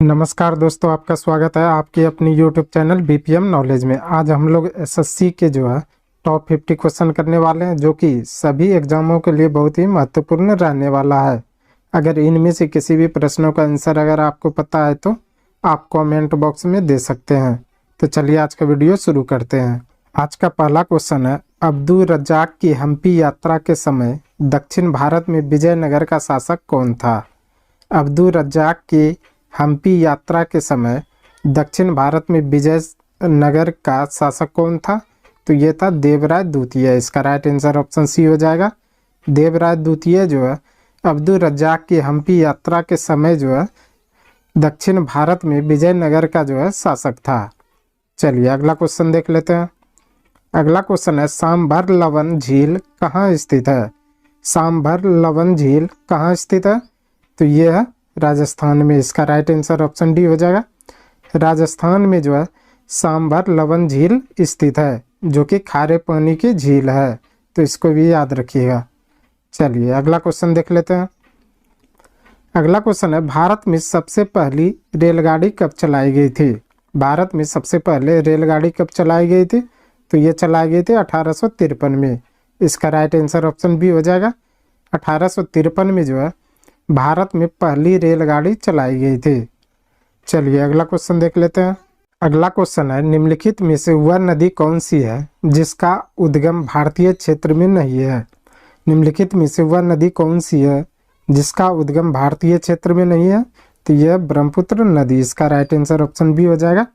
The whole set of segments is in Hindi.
नमस्कार दोस्तों, आपका स्वागत है आपके अपनी YouTube चैनल बीपीएम नॉलेज में। आज हम लोग एसएससी के जो है टॉप 50 क्वेश्चन करने वाले हैं, जो कि सभी एग्जामों के लिए बहुत ही महत्वपूर्ण रहने वाला है। अगर इनमें से किसी भी प्रश्नों का आंसर अगर आपको पता है तो आप कमेंट बॉक्स में दे सकते हैं। तो चलिए आज का वीडियो शुरू करते हैं। आज का पहला क्वेश्चन है, अब्दुल रज्जाक की हम्पी यात्रा के समय दक्षिण भारत में विजयनगर का शासक कौन था? अब्दुल रज्जाक की हम्पी यात्रा के समय दक्षिण भारत में विजयनगर का शासक कौन था? तो ये था देवराय द्वितीय। इसका राइट आंसर ऑप्शन सी हो जाएगा। देवराय द्वितीय जो है अब्दुल रज्जाक की हम्पी यात्रा के समय जो है दक्षिण भारत में विजयनगर का जो है शासक था। चलिए अगला क्वेश्चन देख लेते हैं। अगला क्वेश्चन है, सांभर लवन झील कहाँ स्थित है? सांभर लवन झील कहाँ स्थित है? तो ये है राजस्थान में। इसका राइट आंसर ऑप्शन डी हो जाएगा। राजस्थान में जो है सांभर लवन झील स्थित है, जो कि खारे पानी की झील है। तो इसको भी याद रखिएगा। चलिए अगला क्वेश्चन देख लेते हैं। अगला क्वेश्चन है, भारत में सबसे पहली रेलगाड़ी कब चलाई गई थी? भारत में सबसे पहले रेलगाड़ी कब चलाई गई थी? तो ये चलाई गई थी 1853 में। इसका राइट आंसर ऑप्शन बी हो जाएगा। 1853 में जो है भारत में पहली रेलगाड़ी चलाई गई थी। चलिए अगला क्वेश्चन देख लेते हैं। अगला क्वेश्चन है, निम्नलिखित में से वह नदी कौन सी है जिसका उद्गम भारतीय क्षेत्र में नहीं है? निम्नलिखित में से वह नदी कौन सी है जिसका उद्गम भारतीय क्षेत्र में नहीं है? तो यह ब्रह्मपुत्र नदी। इसका राइट आंसर ऑप्शन बी हो जाएगा।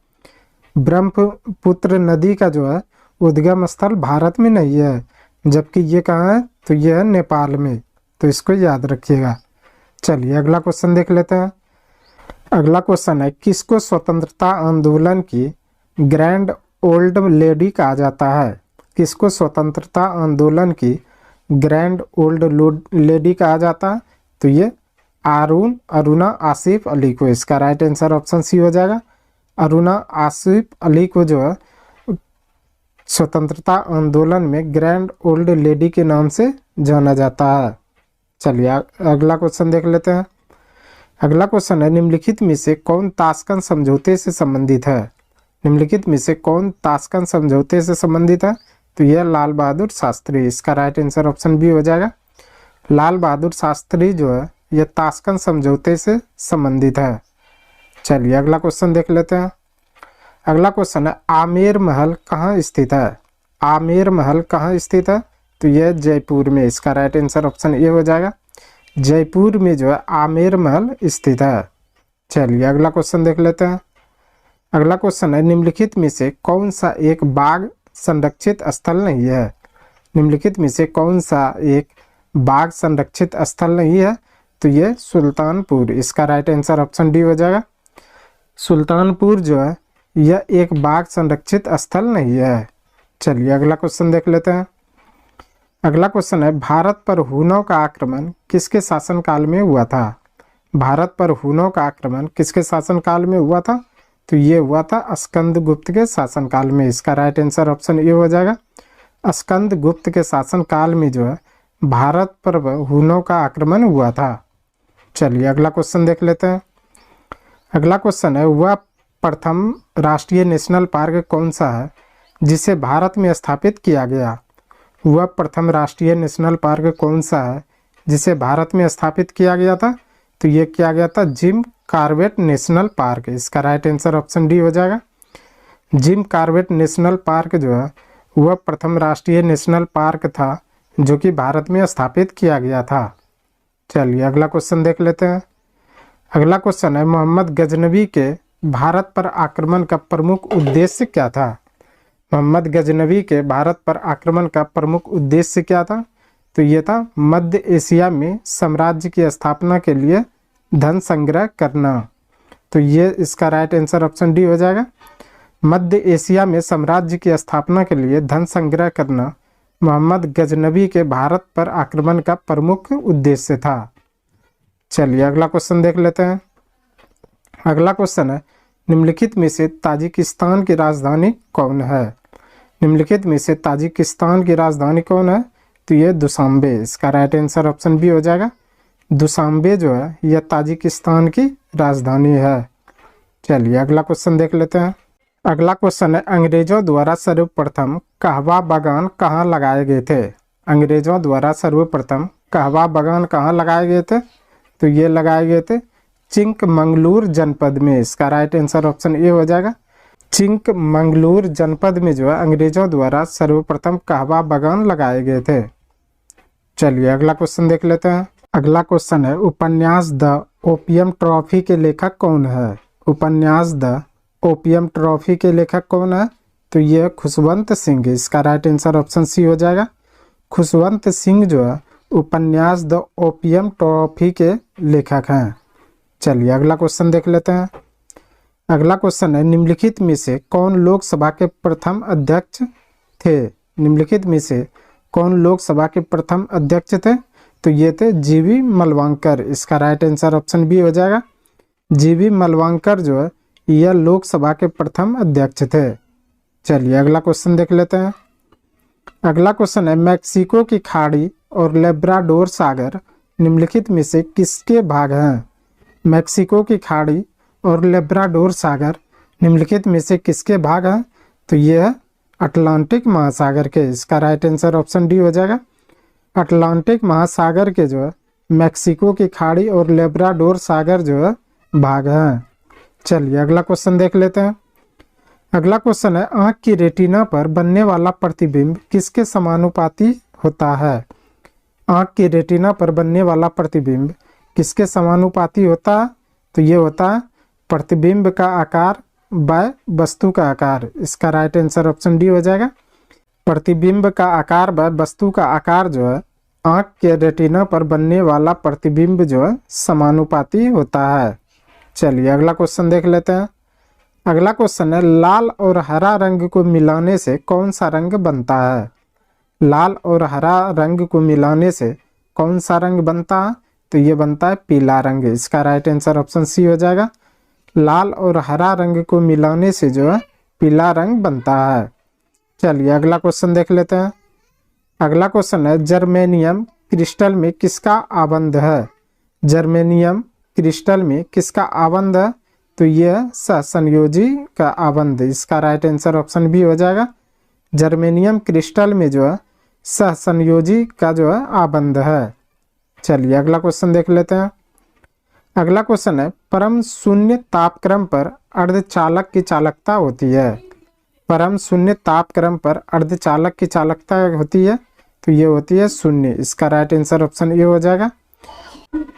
ब्रह्मपुत्र नदी का जो है उद्गम स्थल भारत में नहीं है, जबकि ये कहाँ है? तो यह है नेपाल में। तो इसको याद रखिएगा। चलिए अगला क्वेश्चन देख लेते हैं। अगला क्वेश्चन है, किसको स्वतंत्रता आंदोलन की ग्रैंड ओल्ड लेडी कहा जाता है? किसको स्वतंत्रता आंदोलन की ग्रैंड ओल्ड लेडी कहा जाता है? तो ये अरुणा आसिफ अली को। इसका राइट आंसर ऑप्शन सी हो जाएगा। अरुणा आसिफ अली को जो है स्वतंत्रता आंदोलन में ग्रैंड ओल्ड लेडी के नाम से जाना जाता है। चलिए अगला क्वेश्चन देख लेते हैं। अगला क्वेश्चन है, निम्नलिखित में से कौन ताशकंद समझौते से संबंधित है? निम्नलिखित में से कौन ताशकंद समझौते से संबंधित है? तो यह लाल बहादुर शास्त्री। इसका राइट आंसर ऑप्शन बी हो जाएगा। लाल बहादुर शास्त्री जो है यह ताशकंद समझौते से संबंधित है। चलिए अगला क्वेश्चन देख लेते हैं। अगला क्वेश्चन है, आमेर महल कहाँ स्थित है? आमेर महल कहाँ स्थित है? तो यह जयपुर में। इसका राइट आंसर ऑप्शन ए हो जाएगा। जयपुर में जो है आमेर महल स्थित है। चलिए अगला क्वेश्चन देख लेते हैं। अगला क्वेश्चन है, निम्नलिखित में से कौन सा एक बाघ संरक्षित स्थल नहीं है? निम्नलिखित में से कौन सा एक बाघ संरक्षित स्थल नहीं है? तो यह सुल्तानपुर। इसका राइट आंसर ऑप्शन डी हो जाएगा। सुल्तानपुर जो है यह एक बाघ संरक्षित स्थल नहीं है। चलिए अगला क्वेश्चन देख लेते हैं। अगला क्वेश्चन है, भारत पर हुनों का आक्रमण किसके शासनकाल में हुआ था? भारत पर हुनों का आक्रमण किसके शासनकाल में हुआ था? तो ये हुआ था स्कंदगुप्त के शासनकाल में। इसका राइट आंसर ऑप्शन ए हो जाएगा। स्कंदगुप्त के शासनकाल में जो है भारत पर हुनों का आक्रमण हुआ था। चलिए अगला क्वेश्चन देख लेते हैं। अगला क्वेश्चन है, वह प्रथम राष्ट्रीय नेशनल पार्क कौन सा है जिसे भारत में स्थापित किया गया? वह प्रथम राष्ट्रीय नेशनल पार्क कौन सा है जिसे भारत में स्थापित किया गया था? तो ये किया गया था जिम कॉर्बेट नेशनल पार्क। इसका राइट आंसर ऑप्शन डी हो जाएगा। जिम कॉर्बेट नेशनल पार्क जो है वह प्रथम राष्ट्रीय नेशनल पार्क था जो कि भारत में स्थापित किया गया था। चलिए अगला क्वेश्चन देख लेते हैं। अगला क्वेश्चन है, मोहम्मद गजनवी के भारत पर आक्रमण का प्रमुख उद्देश्य क्या था? मोहम्मद गजनवी के भारत पर आक्रमण का प्रमुख उद्देश्य क्या था? तो ये था मध्य एशिया में साम्राज्य की स्थापना के लिए धन संग्रह करना। तो ये इसका राइट आंसर ऑप्शन डी हो जाएगा। मध्य एशिया में साम्राज्य की स्थापना के लिए धन संग्रह करना मोहम्मद गजनवी के भारत पर आक्रमण का प्रमुख उद्देश्य था। चलिए अगला क्वेश्चन देख लेते हैं। अगला क्वेश्चन है, निम्नलिखित में से ताजिकिस्तान की राजधानी कौन है? निम्नलिखित में से ताजिकिस्तान की राजधानी कौन है? तो ये दुशांबे। इसका राइट आंसर ऑप्शन बी हो जाएगा। दुशांबे जो है यह ताजिकिस्तान की राजधानी है। चलिए अगला क्वेश्चन देख लेते हैं। अगला क्वेश्चन है, अंग्रेजों द्वारा सर्वप्रथम कहवा बागान कहाँ लगाए गए थे? अंग्रेजों द्वारा सर्वप्रथम कहवा बागान कहाँ लगाए गए थे? तो ये लगाए गए थे चिंकमंगलूर जनपद में। इसका राइट आंसर ऑप्शन ए हो जाएगा। चिंकमंगलूर जनपद में जो है अंग्रेजों द्वारा सर्वप्रथम कहवा बागान लगाए गए थे। चलिए अगला क्वेश्चन देख लेते हैं। अगला क्वेश्चन है, उपन्यास द ओपियम ट्रॉफी के लेखक कौन है? उपन्यास द ओपियम ट्रॉफी के लेखक कौन है? तो ये खुशवंत सिंह। इसका राइट आंसर ऑप्शन सी हो जाएगा। खुशवंत सिंह जो है उपन्यास द ओपियम ट्रॉफी के लेखक हैं। चलिए अगला क्वेश्चन देख लेते हैं। अगला क्वेश्चन है, निम्नलिखित में से कौन लोकसभा के प्रथम अध्यक्ष थे? निम्नलिखित में से कौन लोकसभा के प्रथम अध्यक्ष थे? तो ये थे जीवी मलवांकर। इसका राइट आंसर ऑप्शन बी हो जाएगा। जीवी मलवांकर जो है यह लोकसभा के प्रथम अध्यक्ष थे। चलिए अगला क्वेश्चन देख लेते हैं। अगला क्वेश्चन है, मैक्सिको की खाड़ी और लेब्राडोर सागर निम्नलिखित में से किसके भाग हैं? मैक्सिको की खाड़ी और लेब्राडोर सागर निम्नलिखित में से किसके भाग हैं? तो ये है अटलांटिक महासागर के। इसका राइट आंसर ऑप्शन डी हो जाएगा। अटलांटिक महासागर के जो है मैक्सिको की खाड़ी और लेब्राडोर सागर जो है भाग हैं। चलिए अगला क्वेश्चन देख लेते हैं। अगला क्वेश्चन है, आँख की रेटिना पर बनने वाला प्रतिबिंब किसके समानुपाती होता है? आँख की रेटिना पर बनने वाला प्रतिबिंब किसके समानुपाती होता है? तो ये होता है प्रतिबिंब का आकार बाय वस्तु का आकार। इसका राइट आंसर ऑप्शन डी हो जाएगा। प्रतिबिंब का आकार बाय वस्तु का आकार जो है आँख के रेटिना पर बनने वाला प्रतिबिंब जो है समानुपाती होता है। चलिए अगला क्वेश्चन देख लेते हैं। अगला क्वेश्चन है, लाल और हरा रंग को मिलाने से कौन सा रंग बनता है? लाल और हरा रंग को मिलाने से कौन सा रंग बनता है? तो ये बनता है पीला रंग। इसका राइट आंसर ऑप्शन सी हो जाएगा। लाल और हरा रंग को मिलाने से जो है पीला रंग बनता है। चलिए अगला क्वेश्चन देख लेते हैं। अगला क्वेश्चन है, जर्मेनियम क्रिस्टल में किसका आबंध है? जर्मेनियम क्रिस्टल में किसका आबंध है? तो यह सहसंयोजी का आबंध। इसका राइट आंसर ऑप्शन बी हो जाएगा। जर्मेनियम क्रिस्टल में जो है सहसंयोजी का जो है आबंध है। चलिए अगला क्वेश्चन देख लेते हैं। अगला क्वेश्चन है, परम शून्य तापक्रम पर अर्धचालक की चालकता होती है। परम शून्य तापक्रम पर अर्धचालक की चालकता होती है। तो ये होती है शून्य। इसका राइट आंसर ऑप्शन ए हो जाएगा।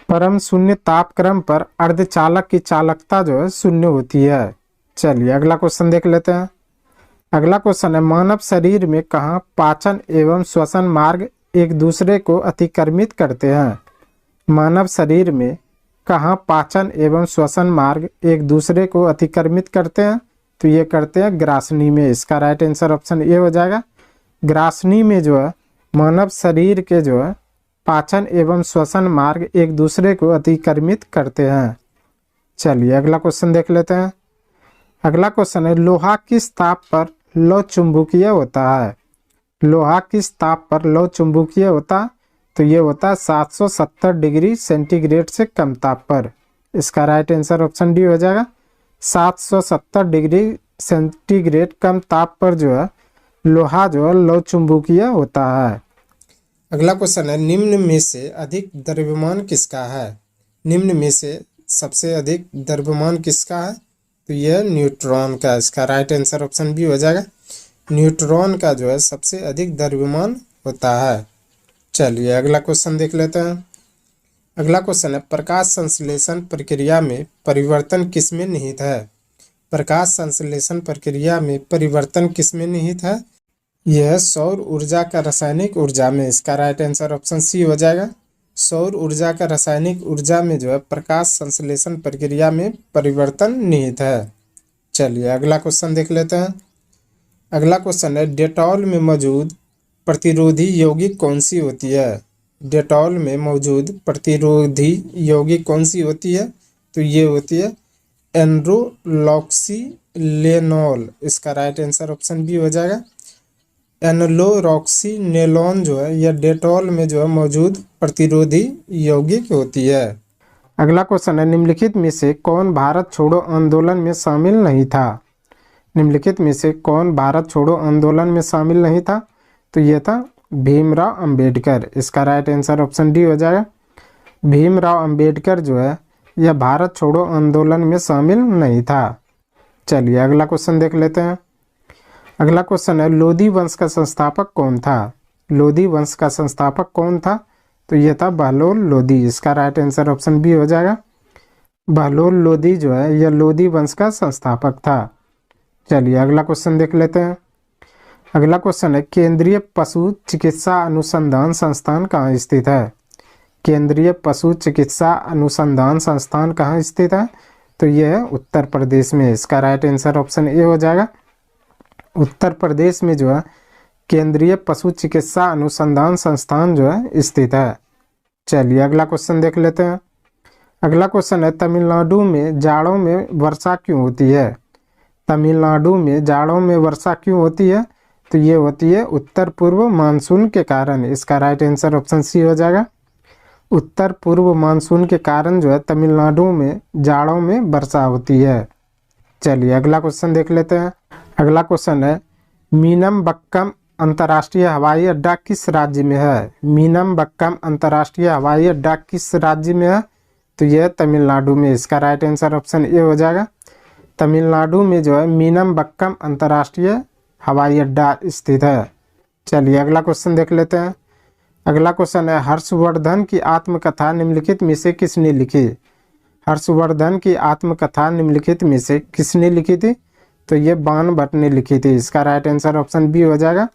परम शून्य तापक्रम पर अर्धचालक की चालकता जो है शून्य होती है। चलिए अगला क्वेश्चन देख लेते हैं। अगला क्वेश्चन है, मानव शरीर में कहाँ पाचन एवं श्वसन मार्ग एक दूसरे को अतिक्रमित करते हैं? मानव शरीर में कहाँ पाचन एवं श्वसन मार्ग एक दूसरे को अतिक्रमित करते हैं? तो ये करते हैं ग्रासनी में। इसका राइट आंसर ऑप्शन ए हो जाएगा। ग्रासनी में जो है मानव शरीर के जो है पाचन एवं श्वसन मार्ग एक दूसरे को अतिक्रमित करते हैं। चलिए अगला क्वेश्चन देख लेते हैं। अगला क्वेश्चन है, लोहा किस ताप पर लौ चुंबकीय होता है? लोहा किस ताप पर लौ चुंबकीय होता है? तो ये होता है 770 डिग्री सेंटीग्रेड से कम ताप पर। इसका राइट आंसर ऑप्शन डी हो जाएगा। 770 डिग्री सेंटीग्रेड कम ताप पर जो है लोहा जो है लौ चुंबकीय होता है। अगला क्वेश्चन है, निम्न में से अधिक द्रव्यमान किसका है? निम्न में से सबसे अधिक द्रव्यमान किसका है? तो यह न्यूट्रॉन का। इसका राइट आंसर ऑप्शन बी हो जाएगा। न्यूट्रॉन का जो है सबसे अधिक द्रव्यमान होता है। चलिए अगला क्वेश्चन देख लेते हैं। अगला क्वेश्चन है, प्रकाश संश्लेषण प्रक्रिया में परिवर्तन किसमें निहित है? प्रकाश संश्लेषण प्रक्रिया में परिवर्तन किसमें निहित है? यह सौर ऊर्जा का रासायनिक ऊर्जा में। इसका राइट आंसर ऑप्शन सी हो जाएगा। सौर ऊर्जा का रासायनिक ऊर्जा में जो है प्रकाश संश्लेषण प्रक्रिया में परिवर्तन निहित है। चलिए अगला क्वेश्चन देख लेते हैं। अगला क्वेश्चन है, डेटॉल में मौजूद प्रतिरोधी यौगिक कौन सी होती है? डेटॉल में मौजूद प्रतिरोधी यौगिक कौन सी होती है? तो ये होती है एनरोलॉक्सीलेनॉल। इसका राइट आंसर ऑप्शन बी हो जाएगा। एनलोरॉक्सीनेलॉन जो है यह डेटॉल में जो है मौजूद प्रतिरोधी यौगिक होती है। अगला क्वेश्चन है निम्नलिखित में से कौन भारत छोड़ो आंदोलन में शामिल नहीं था। निम्नलिखित में से कौन भारत छोड़ो आंदोलन में शामिल नहीं था, तो ये था भीमराव अंबेडकर। इसका राइट आंसर ऑप्शन डी हो जाएगा। भीमराव अंबेडकर जो है यह भारत छोड़ो आंदोलन में शामिल नहीं था। चलिए अगला क्वेश्चन देख लेते हैं। अगला क्वेश्चन है लोधी वंश का संस्थापक कौन था। लोधी वंश का संस्थापक कौन था, तो यह था बहलोल लोधी। इसका राइट आंसर ऑप्शन बी हो जाएगा। बहलोल लोधी जो है यह लोधी वंश का संस्थापक था। चलिए अगला क्वेश्चन देख लेते हैं। अगला क्वेश्चन है केंद्रीय पशु चिकित्सा अनुसंधान संस्थान कहाँ स्थित है। केंद्रीय पशु चिकित्सा अनुसंधान संस्थान कहाँ स्थित है, तो यह है उत्तर प्रदेश में। इसका राइट आंसर ऑप्शन ए हो जाएगा। उत्तर प्रदेश में जो है केंद्रीय पशु चिकित्सा अनुसंधान संस्थान जो है स्थित है। चलिए अगला क्वेश्चन देख लेते हैं। अगला क्वेश्चन है तमिलनाडु में जाड़ों में वर्षा क्यों होती है। तमिलनाडु में जाड़ों में वर्षा क्यों होती है, तो ये होती है उत्तर पूर्व मानसून के कारण। इसका राइट आंसर ऑप्शन सी हो जाएगा। उत्तर पूर्व मानसून के कारण जो है तमिलनाडु में जाड़ों में वर्षा होती है। चलिए अगला क्वेश्चन देख लेते हैं। अगला क्वेश्चन है मीनमबक्कम अंतर्राष्ट्रीय हवाई अड्डा किस राज्य में है। मीनमबक्कम अंतर्राष्ट्रीय हवाई अड्डा किस राज्य में है, तो यह तमिलनाडु में। इसका राइट आंसर ऑप्शन ए हो जाएगा। तमिलनाडु में जो है मीनमबक्कम अंतर्राष्ट्रीय हवाई अड्डा स्थित है। चलिए अगला क्वेश्चन देख लेते हैं। अगला क्वेश्चन है हर्षवर्धन की आत्मकथा निम्नलिखित में से किसने लिखी। हर्षवर्धन की आत्मकथा निम्नलिखित में से किसने लिखी थी, तो ये बाणभट्ट ने लिखी थी। इसका राइट आंसर ऑप्शन बी हो जाएगा।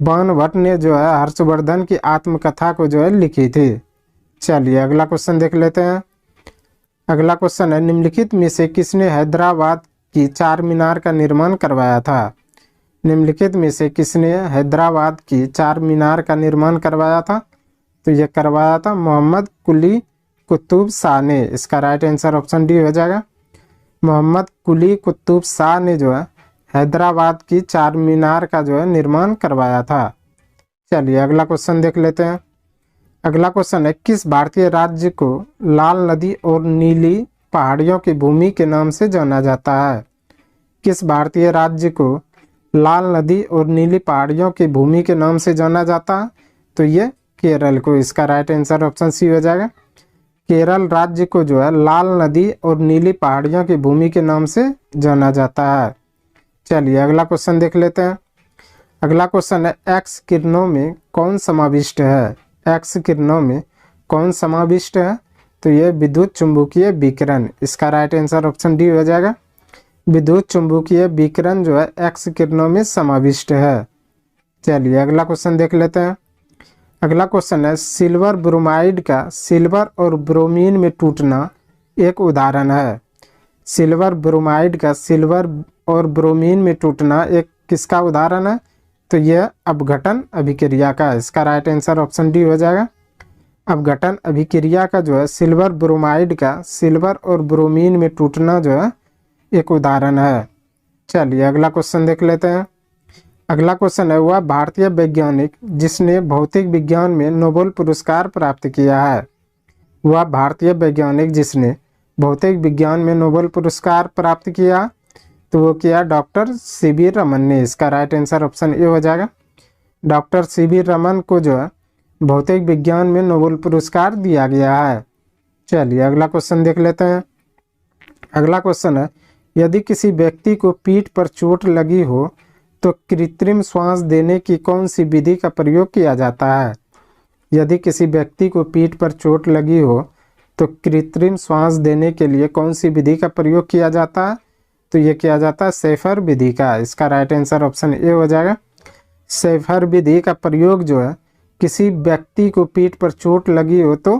बाणभट्ट ने जो है हर्षवर्धन की आत्मकथा को जो है लिखी थी। चलिए अगला क्वेश्चन देख लेते हैं। अगला क्वेश्चन है निम्नलिखित में से किसने हैदराबाद की चार मीनार का निर्माण करवाया था। निम्नलिखित में से किसने हैदराबाद की चार मीनार का निर्माण करवाया था, तो यह करवाया था मोहम्मद कुली कुतुब शाह ने। इसका राइट आंसर ऑप्शन डी हो जाएगा। मोहम्मद कुली कुतुब शाह ने जो है हैदराबाद की चार मीनार का जो है निर्माण करवाया था। चलिए अगला क्वेश्चन देख लेते हैं। अगला क्वेश्चन है किस भारतीय राज्य को लाल नदी और नीली पहाड़ियों की भूमि के नाम से जाना जाता है। किस भारतीय राज्य को लाल नदी और नीली पहाड़ियों की भूमि के नाम से जाना जाता है, तो ये केरल को। इसका राइट आंसर ऑप्शन सी हो जाएगा। केरल राज्य को जो है लाल नदी और नीली पहाड़ियों की भूमि के नाम से जाना जाता है। चलिए अगला क्वेश्चन देख लेते हैं। अगला क्वेश्चन है एक्स किरणों में कौन समाविष्ट है। एक्स किरणों में कौन समाविष्ट है, तो ये विद्युत चुंबकीय विकिरण। इसका राइट आंसर ऑप्शन डी हो जाएगा। विद्युत चुंबकीय विकिरण जो है एक्स किरणों में समाविष्ट है। चलिए अगला क्वेश्चन देख लेते हैं। अगला क्वेश्चन है सिल्वर ब्रोमाइड का सिल्वर और ब्रोमीन में टूटना एक उदाहरण है। सिल्वर ब्रोमाइड का सिल्वर और ब्रोमीन में टूटना एक किसका उदाहरण है, तो यह अपघटन अभिक्रिया का। इसका राइट आंसर ऑप्शन डी हो जाएगा। अपघटन अभिक्रिया का जो है सिल्वर ब्रोमाइड का सिल्वर और ब्रोमीन में टूटना जो है एक उदाहरण है। चलिए अगला क्वेश्चन देख लेते हैं। अगला क्वेश्चन है वह भारतीय वैज्ञानिक जिसने भौतिक विज्ञान में नोबेल पुरस्कार प्राप्त किया है। वह भारतीय वैज्ञानिक जिसने भौतिक विज्ञान में नोबेल पुरस्कार प्राप्त किया, तो वो किया डॉक्टर सी.वी. रमन ने। इसका राइट आंसर ऑप्शन ए हो जाएगा। Doctor CV. रमन को जो है भौतिक विज्ञान में नोबेल पुरस्कार दिया गया है। चलिए अगला क्वेश्चन देख लेते हैं। अगला क्वेश्चन है यदि किसी व्यक्ति को पीठ पर चोट लगी हो तो कृत्रिम श्वास देने की कौन सी विधि का प्रयोग किया जाता है। यदि किसी व्यक्ति को पीठ पर चोट लगी हो तो कृत्रिम श्वास देने के लिए कौन सी विधि का प्रयोग किया जाता है, तो ये किया जाता है सेफर विधि का। इसका राइट आंसर ऑप्शन ए हो जाएगा। सेफर विधि का प्रयोग जो है किसी व्यक्ति को पीठ पर चोट लगी हो तो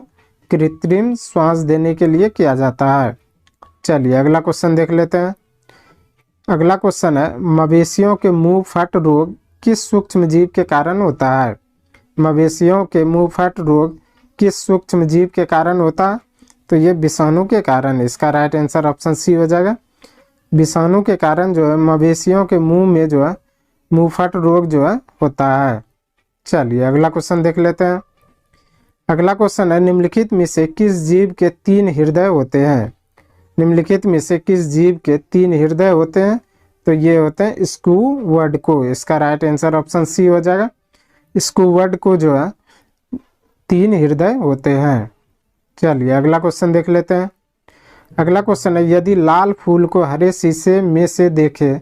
कृत्रिम श्वास देने के लिए किया जाता है। चलिए अगला क्वेश्चन देख लेते हैं। अगला क्वेश्चन है मवेशियों के मुंह फट रोग किस सूक्ष्म जीव के कारण होता है। मवेशियों के मुंह फट रोग किस सूक्ष्म जीव के कारण होता है, तो ये विषाणु के कारण। इसका राइट आंसर ऑप्शन सी हो जाएगा। विषाणु के कारण जो है मवेशियों के मुंह में जो है मुंह फट रोग जो है होता है। चलिए अगला क्वेश्चन देख लेते हैं। अगला क्वेश्चन है, निम्नलिखित में से किस जीव के 3 हृदय होते हैं? निम्नलिखित में से किस जीव के 3 हृदय होते हैं? तो ये होते हैं स्क्वाड को। इसका राइट आंसर ऑप्शन सी हो जाएगा। स्क्वाड को जो है 3 हृदय होते हैं। चलिए अगला क्वेश्चन देख लेते हैं। अगला क्वेश्चन है, यदि लाल फूल को हरे शीशे में से देखें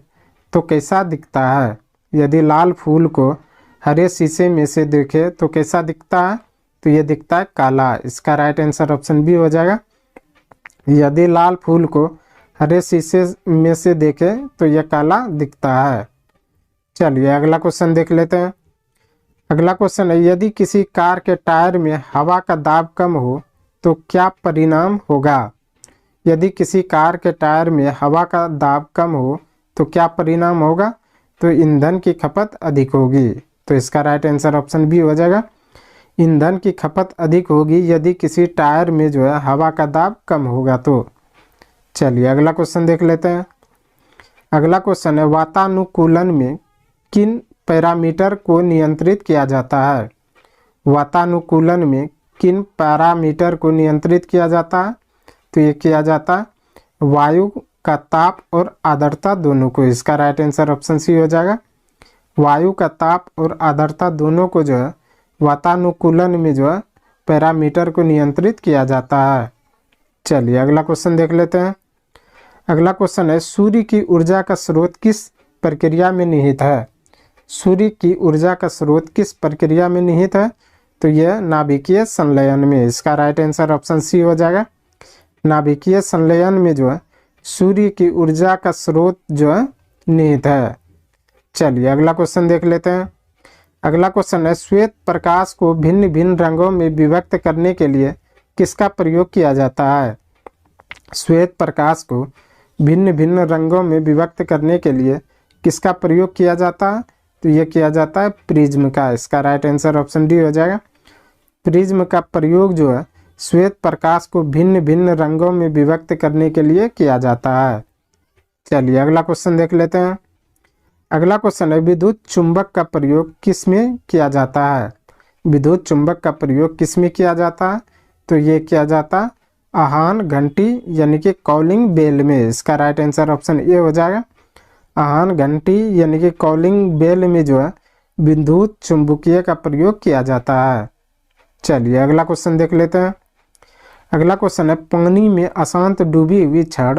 तो कैसा दिखता है? यदि लाल फूल को हरे शीशे में से देखें तो कैसा दिखता है? तो ये दिखता है काला। इसका राइट आंसर ऑप्शन बी हो जाएगा। यदि लाल फूल को हरे शीशे में से देखें तो यह काला दिखता है। चलिए अगला क्वेश्चन देख लेते हैं। अगला क्वेश्चन है, यदि किसी कार के टायर में हवा का दाब कम हो तो क्या परिणाम होगा? यदि किसी कार के टायर में हवा का दाब कम हो तो क्या परिणाम होगा? तो ईंधन की खपत अधिक होगी। तो इसका राइट आंसर ऑप्शन बी हो जाएगा। ईंधन की खपत अधिक होगी यदि किसी टायर में जो है हवा का दाब कम होगा तो। चलिए अगला क्वेश्चन देख लेते हैं। अगला क्वेश्चन है, वातानुकूलन में किन पैरामीटर को नियंत्रित किया जाता है? वातानुकूलन में किन पैरामीटर को नियंत्रित किया जाता है? तो ये किया जाता है वायु का ताप और आर्द्रता दोनों को। इसका राइट आंसर ऑप्शन सी हो जाएगा। वायु का ताप और आर्द्रता दोनों को जो है वातानुकूलन में जो है पैरामीटर को नियंत्रित किया जाता है। चलिए अगला क्वेश्चन देख लेते हैं। अगला क्वेश्चन है, सूर्य की ऊर्जा का स्रोत किस प्रक्रिया में निहित है? सूर्य की ऊर्जा का स्रोत किस प्रक्रिया में निहित है? तो यह नाभिकीय संलयन में। इसका राइट आंसर ऑप्शन सी हो जाएगा। नाभिकीय संलयन में जो है सूर्य की ऊर्जा का स्रोत जो है निहित है। चलिए अगला क्वेश्चन देख लेते हैं। अगला क्वेश्चन है, श्वेत प्रकाश को भिन्न भिन्न रंगों में विभक्त करने के लिए किसका प्रयोग किया जाता है? श्वेत प्रकाश को भिन्न भिन्न रंगों में विभक्त करने के लिए किसका प्रयोग किया जाता है? तो यह किया जाता है प्रिज्म का। इसका राइट आंसर ऑप्शन डी हो जाएगा। प्रिज्म का प्रयोग जो है श्वेत प्रकाश को भिन्न भिन्न रंगों में विभक्त करने के लिए किया जाता है। चलिए अगला क्वेश्चन देख लेते हैं। अगला क्वेश्चन है, विद्युत चुंबक का प्रयोग किस में किया जाता है? विद्युत चुंबक का प्रयोग किस में किया जाता है? तो ये किया जाता है आहान घंटी यानी कि कॉलिंग बेल में। इसका राइट आंसर ऑप्शन ए हो जाएगा। आहान घंटी यानी कि कॉलिंग बेल में जो है विद्युत चुंबकीय का प्रयोग किया जाता है। चलिए अगला क्वेश्चन देख लेते हैं। अगला क्वेश्चन है, पानी में अशांत डूबी हुई छड़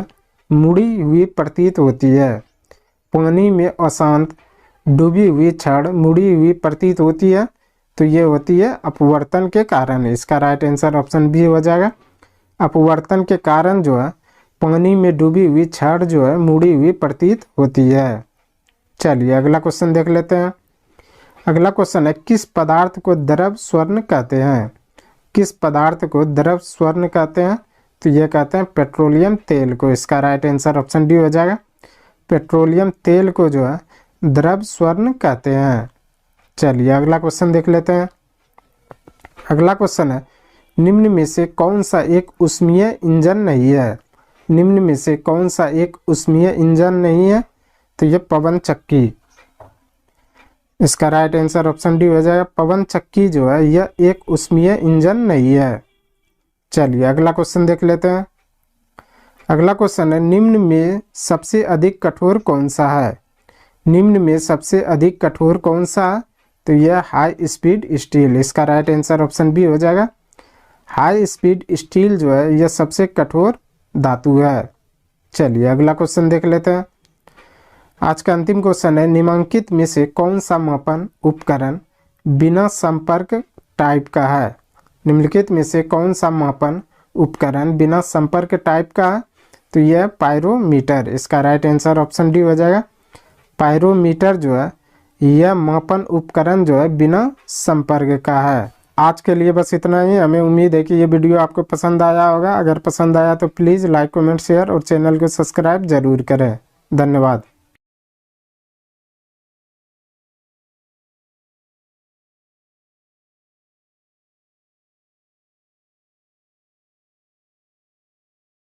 मुड़ी हुई प्रतीत होती है। पानी में अशांत डूबी हुई छड़ मुड़ी हुई प्रतीत होती है। तो ये होती है अपवर्तन के कारण। इसका राइट आंसर ऑप्शन बी हो जाएगा। अपवर्तन के कारण जो है पानी में डूबी हुई छड़ जो है मुड़ी हुई प्रतीत होती है। चलिए अगला क्वेश्चन देख लेते हैं। अगला क्वेश्चन है, किस पदार्थ को द्रव स्वर्ण कहते हैं? किस पदार्थ को द्रव स्वर्ण कहते हैं? तो ये कहते हैं पेट्रोलियम तेल को। इसका राइट आंसर ऑप्शन डी हो जाएगा। पेट्रोलियम तेल को जो है द्रव स्वर्ण कहते हैं। चलिए अगला क्वेश्चन देख लेते हैं। अगला क्वेश्चन है, निम्न में से कौन सा एक ऊष्मीय इंजन नहीं है? निम्न में से कौन सा एक ऊष्मीय इंजन नहीं है? तो ये पवन चक्की। इसका राइट आंसर ऑप्शन डी हो जाएगा। पवन चक्की जो है यह एक ऊष्मीय इंजन नहीं है। चलिए अगला क्वेश्चन देख लेते हैं। अगला क्वेश्चन है, निम्न में सबसे अधिक कठोर कौन सा है? निम्न में सबसे अधिक कठोर कौन सा है? तो यह हाई स्पीड स्टील। इसका राइट आंसर ऑप्शन बी हो जाएगा। हाई स्पीड स्टील जो है यह सबसे कठोर धातु है। चलिए अगला क्वेश्चन देख लेते हैं। आज का अंतिम क्वेश्चन है, निम्नलिखित में से कौन सा मापन उपकरण बिना संपर्क टाइप का है? निम्नलिखित में से कौन सा मापन उपकरण बिना संपर्क टाइप का है? तो यह पायरोमीटर। इसका राइट आंसर ऑप्शन डी हो जाएगा। पायरोमीटर जो है यह मापन उपकरण जो है बिना संपर्क का है। आज के लिए बस इतना ही। हमें उम्मीद है कि ये वीडियो आपको पसंद आया होगा। अगर पसंद आया तो प्लीज़ लाइक कमेंट शेयर और चैनल को सब्सक्राइब जरूर करें। धन्यवाद।